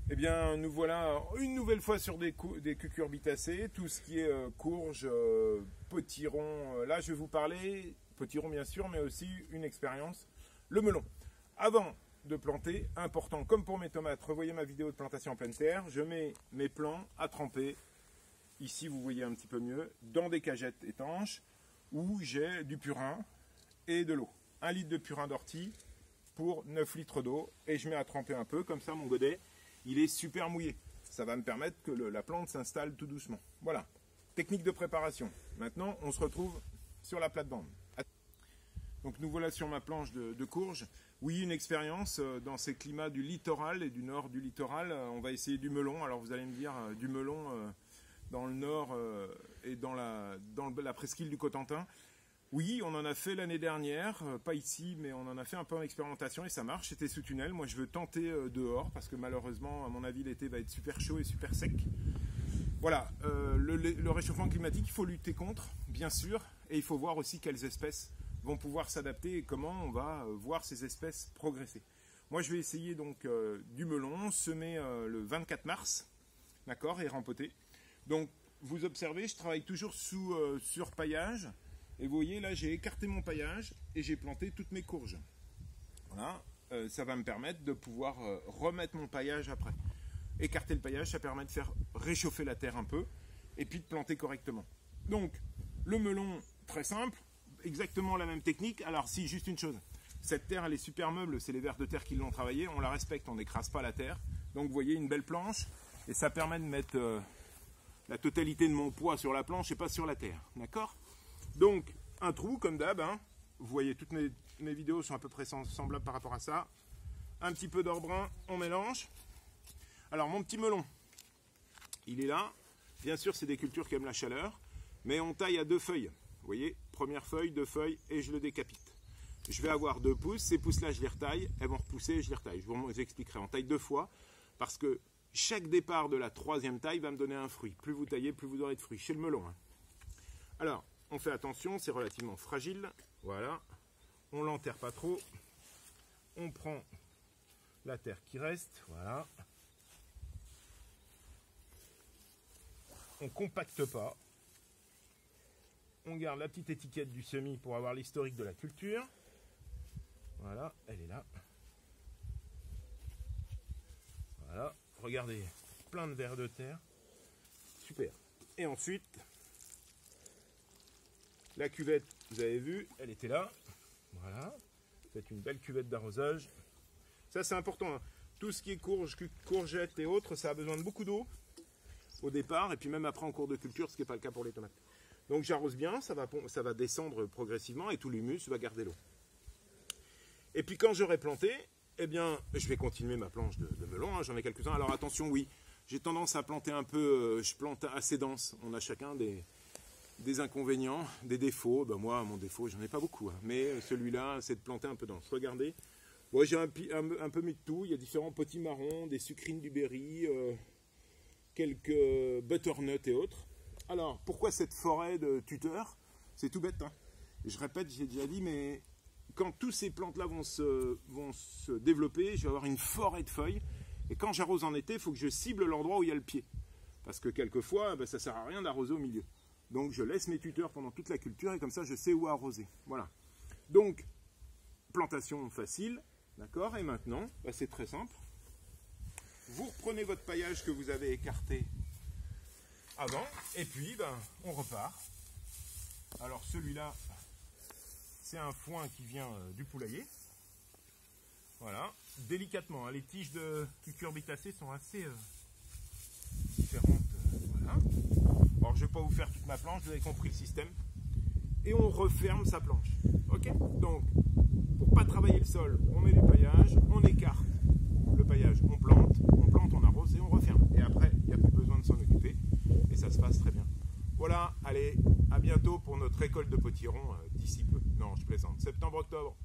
Eh bien, nous voilà une nouvelle fois sur des cucurbitacées, tout ce qui est courge, potiron. Là, je vais vous parler, potiron bien sûr, mais aussi une expérience, le melon. Avant de planter, important, comme pour mes tomates, revoyez ma vidéo de plantation en pleine terre, je mets mes plants à tremper, ici vous voyez un petit peu mieux, dans des cagettes étanches, où j'ai du purin et de l'eau. 1 litre de purin d'ortie pour 9 litres d'eau, et je mets à tremper un peu, comme ça mon godet, il est super mouillé. Ça va me permettre que la plante s'installe tout doucement. Voilà, technique de préparation. Maintenant, on se retrouve sur la plate-bande. Donc nous voilà sur ma planche de courge. Oui, une expérience dans ces climats du littoral et du nord du littoral. On va essayer du melon. Alors vous allez me dire, du melon dans le nord et dans la presqu'île du Cotentin. Oui, on en a fait l'année dernière, pas ici, mais on en a fait un peu en expérimentation et ça marche, c'était sous tunnel. Moi je veux tenter dehors parce que malheureusement, à mon avis, l'été va être super chaud et super sec. Voilà, le réchauffement climatique, il faut lutter contre, bien sûr, et il faut voir aussi quelles espèces vont pouvoir s'adapter et comment on va voir ces espèces progresser. Moi je vais essayer donc du melon, semé le 24 mars, d'accord, et rempoté. Donc vous observez, je travaille toujours sur paillage. Et vous voyez, là, j'ai écarté mon paillage et j'ai planté toutes mes courges. Voilà, ça va me permettre de pouvoir remettre mon paillage après. Écarter le paillage, ça permet de faire réchauffer la terre un peu et puis de planter correctement. Donc, le melon, très simple, exactement la même technique. Alors, si, juste une chose, cette terre, elle est super meuble, c'est les vers de terre qui l'ont travaillée, on la respecte, on n'écrase pas la terre. Donc, vous voyez, une belle planche et ça permet de mettre la totalité de mon poids sur la planche et pas sur la terre. D'accord ? Donc, un trou, comme d'hab, hein. Vous voyez, toutes mes vidéos sont à peu près semblables par rapport à ça. Un petit peu d'or brun, on mélange. Alors, mon petit melon, il est là. Bien sûr, c'est des cultures qui aiment la chaleur, mais on taille à 2 feuilles. Vous voyez, première feuille, 2 feuilles, et je le décapite. Je vais avoir 2 pousses. Ces pousses-là, je les retaille. Elles vont repousser et je les retaille. Je vous expliquerai. On taille 2 fois, parce que chaque départ de la 3e taille va me donner un fruit. Plus vous taillez, plus vous aurez de fruits. Chez le melon, hein. Alors, on fait attention, c'est relativement fragile. Voilà. On ne l'enterre pas trop. On prend la terre qui reste. Voilà. On ne compacte pas. On garde la petite étiquette du semis pour avoir l'historique de la culture. Voilà, elle est là. Voilà. Regardez, plein de vers de terre. Super. Et ensuite, la cuvette, vous avez vu, elle était là. Voilà. Faites une belle cuvette d'arrosage. Ça, c'est important, hein. Tout ce qui est courgettes et autres, ça a besoin de beaucoup d'eau au départ, et puis même après en cours de culture, ce qui n'est pas le cas pour les tomates. Donc j'arrose bien, ça va descendre progressivement, et tout l'humus va garder l'eau. Et puis quand j'aurai planté, eh bien, je vais continuer ma planche de melon, hein, j'en ai quelques-uns. Alors attention, oui, j'ai tendance à planter un peu, je plante assez dense. On a chacun des inconvénients, des défauts. Ben moi, mon défaut, j'en ai pas beaucoup, hein. Mais celui-là, c'est de planter un peu dense. Regardez, moi j'ai un peu mis de tout. Il y a différents petits marrons, des sucrines du berry, quelques butternuts et autres. Alors, pourquoi cette forêt de tuteurs? C'est tout bête, hein. Je répète, j'ai déjà dit, mais quand tous ces plantes-là vont se développer, je vais avoir une forêt de feuilles. Et quand j'arrose en été, il faut que je cible l'endroit où il y a le pied. Parce que quelquefois, ben, ça ne sert à rien d'arroser au milieu. Donc je laisse mes tuteurs pendant toute la culture et comme ça je sais où arroser. Voilà. Donc, plantation facile, d'accord? Et maintenant, bah, c'est très simple. Vous reprenez votre paillage que vous avez écarté avant, et puis bah, on repart. Alors celui-là, c'est un foin qui vient du poulailler. Voilà, délicatement, hein. Les tiges de cucurbitacées sont assez différentes. Voilà. Alors je ne vais pas vous faire toute ma planche, vous avez compris le système. Et on referme sa planche. Ok? Donc, pour ne pas travailler le sol, on met du paillage, on écarte le paillage, on plante, on arrose et on referme. Et après, il n'y a plus besoin de s'en occuper. Et ça se passe très bien. Voilà, allez, à bientôt pour notre récolte de potiron d'ici peu. Non, je plaisante. Septembre-octobre.